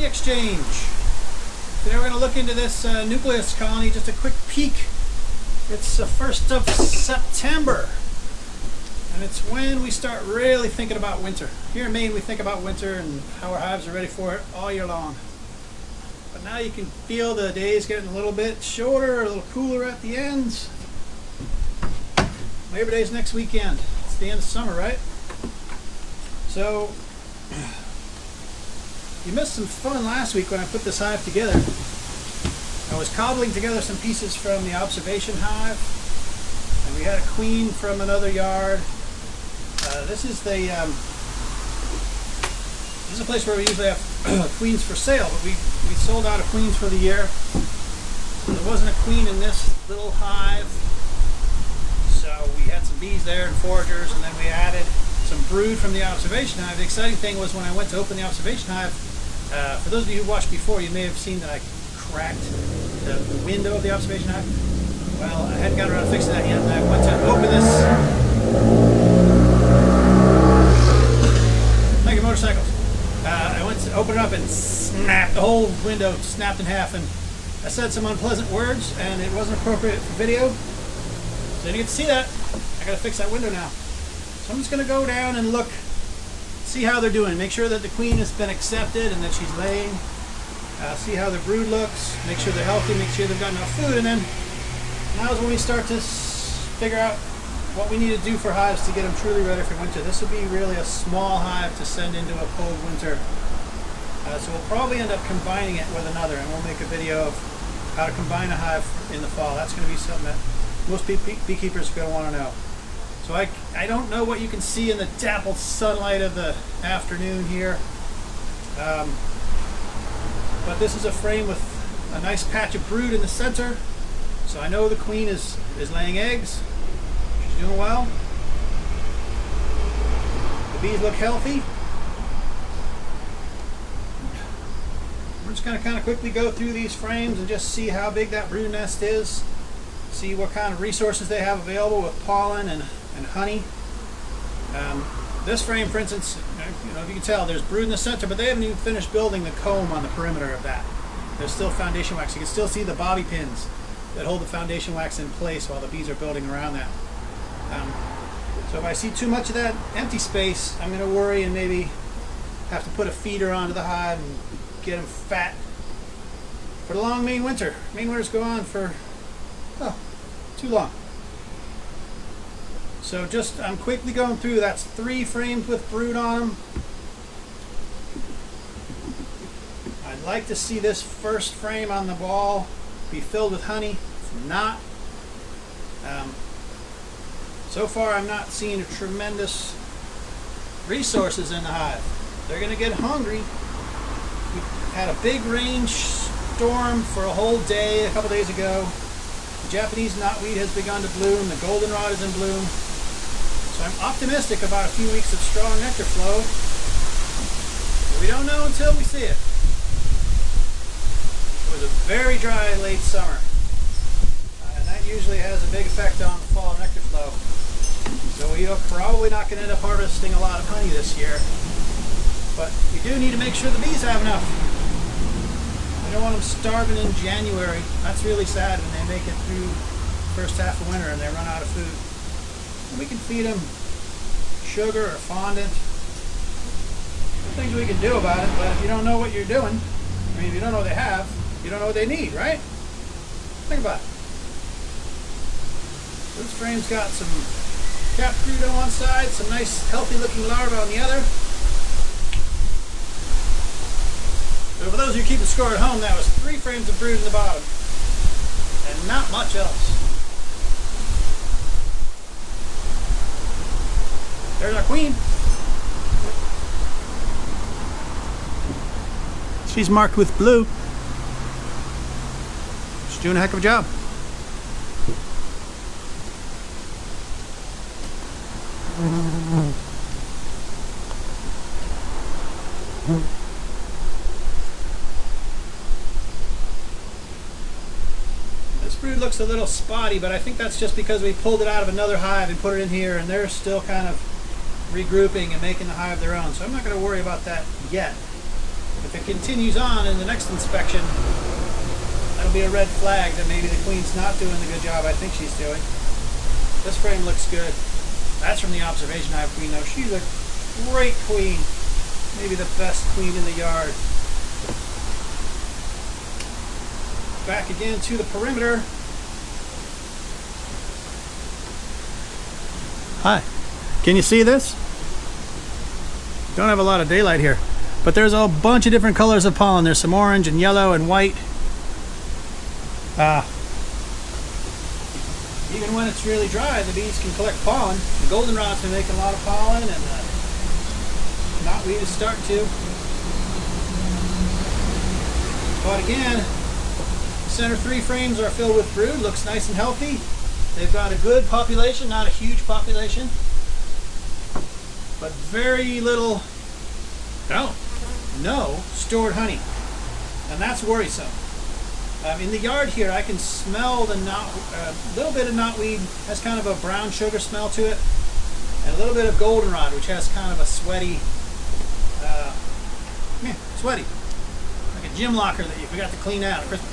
colony exchange. Today we're going to look into this nucleus colony, just a quick peek. It's the 1st of September, and it's when we start really thinking about winter. Here in Maine we think about winter and how our hives are ready for it all year long. But now you can feel the days getting a little bit shorter, a little cooler at the ends. Labor Day's next weekend. It's the end of summer, right? So, you missed some fun last week when I put this hive together. I was cobbling together some pieces from the observation hive, and we had a queen from another yard. This is a place where we usually have queens for sale, but we sold out of queens for the year. There wasn't a queen in this little hive, so we had some bees there and foragers, and then we added some brood from the observation hive. The exciting thing was when I went to open the observation hive, for those of you who watched before, you may have seen that I cracked the window of the observation hive. Well, I hadn't got around to fixing that yet, and I went to open this. Making motorcycles. I went to open it up and snapped the whole window, snapped in half, and I said some unpleasant words, and it wasn't appropriate for video. So you didn't get to see that. I gotta fix that window now. So I'm just gonna go down and look, see how they're doing, make sure that the queen has been accepted and that she's laying, see how the brood looks, make sure they're healthy, make sure they've got enough food, and then now is when we start to figure out what we need to do for hives to get them truly ready for winter. This will be really a small hive to send into a cold winter. So we'll probably end up combining it with another, and we'll make a video of how to combine a hive in the fall. That's going to be something that most beekeepers are going to want to know. So I don't know what you can see in the dappled sunlight of the afternoon here, but this is a frame with a nice patch of brood in the center. So I know the queen is laying eggs. She's doing well. The bees look healthy. We're just going to kind of quickly go through these frames and just see how big that brood nest is. See what kind of resources they have available with pollen and honey. This frame, for instance, you know, if you can tell, there's brood in the center, but they haven't even finished building the comb on the perimeter of that. There's still foundation wax. You can still see the bobby pins that hold the foundation wax in place while the bees are building around that. So if I see too much of that empty space, I'm going to worry and maybe have to put a feeder onto the hive and get them fat for the long Maine winter. Maine winters go on for too long. So I'm quickly going through. That's 3 frames with brood on them. I'd like to see this first frame on the wall be filled with honey. It's not. So far I'm not seeing a tremendous resources in the hive. They're going to get hungry. We had a big rain storm for a whole day a couple days ago. The Japanese knotweed has begun to bloom. The goldenrod is in bloom. So I'm optimistic about a few weeks of strong nectar flow. But we don't know until we see it. It was a very dry late summer. And that usually has a big effect on the fall nectar flow. So we are probably not going to end up harvesting a lot of honey this year. But we do need to make sure the bees have enough. We don't want them starving in January. That's really sad when they make it through the first half of winter and they run out of food. And we can feed them sugar or fondant. There are things we can do about it, but if you don't know what you're doing, I mean, if you don't know what they have, you don't know what they need, right? Think about it. This frame's got some capped brood on one side, some nice healthy looking larvae on the other. So for those of you keeping score at home, that was 3 frames of brood in the bottom, and not much else. There's our queen. She's marked with blue. She's doing a heck of a job. This brood looks a little spotty, but I think that's just because we pulled it out of another hive and put it in here, and they're still kind of regrouping and making the hive their own. So I'm not going to worry about that yet. If it continues on in the next inspection, that'll be a red flag that maybe the queen's not doing the good job I think she's doing. This frame looks good. That's from the observation hive queen though. She's a great queen. Maybe the best queen in the yard. Back again to the perimeter. Hi. Can you see this? Don't have a lot of daylight here, but there's a bunch of different colors of pollen. There's some orange and yellow and white. Even when it's really dry, the bees can collect pollen. The goldenrod's been making a lot of pollen, and knotweed is starting to. But again, center 3 frames are filled with brood. Looks nice and healthy. They've got a good population, not a huge population, but very little, no stored honey, and that's worrisome. In the yard here, I can smell the little bit of knotweed. Has kind of a brown sugar smell to it, and a little bit of goldenrod, which has kind of a sweaty, like a gym locker that you forgot to clean out at Christmas.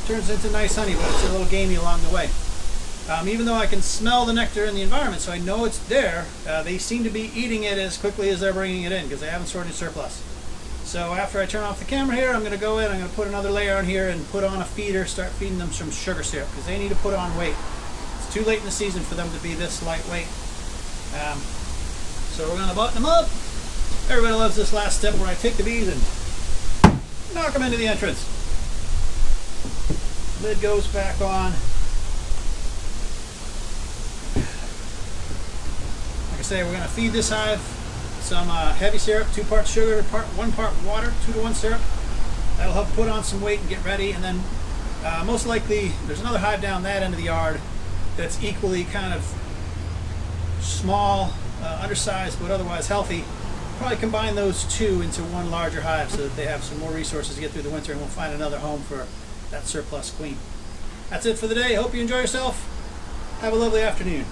Turns into nice honey, but it's a little gamey along the way. Even though I can smell the nectar in the environment, so I know it's there, they seem to be eating it as quickly as they're bringing it in because they haven't sorted surplus. So after I turn off the camera here, I'm going to go in, I'm going to put another layer on here and put on a feeder, start feeding them some sugar syrup because they need to put on weight. It's too late in the season for them to be this lightweight. So we're going to button them up. Everybody loves this last step where I take the bees and knock them into the entrance. Lid goes back on. Like I say, we're going to feed this hive some heavy syrup, 2 parts sugar, 1 part water, 2 to 1 syrup. That'll help put on some weight and get ready. And then most likely, there's another hive down that end of the yard that's equally kind of small, undersized, but otherwise healthy. Probably combine those 2 into one larger hive so that they have some more resources to get through the winter, and we'll find another home for that surplus queen. That's it for the day. Hope you enjoy yourself. Have a lovely afternoon.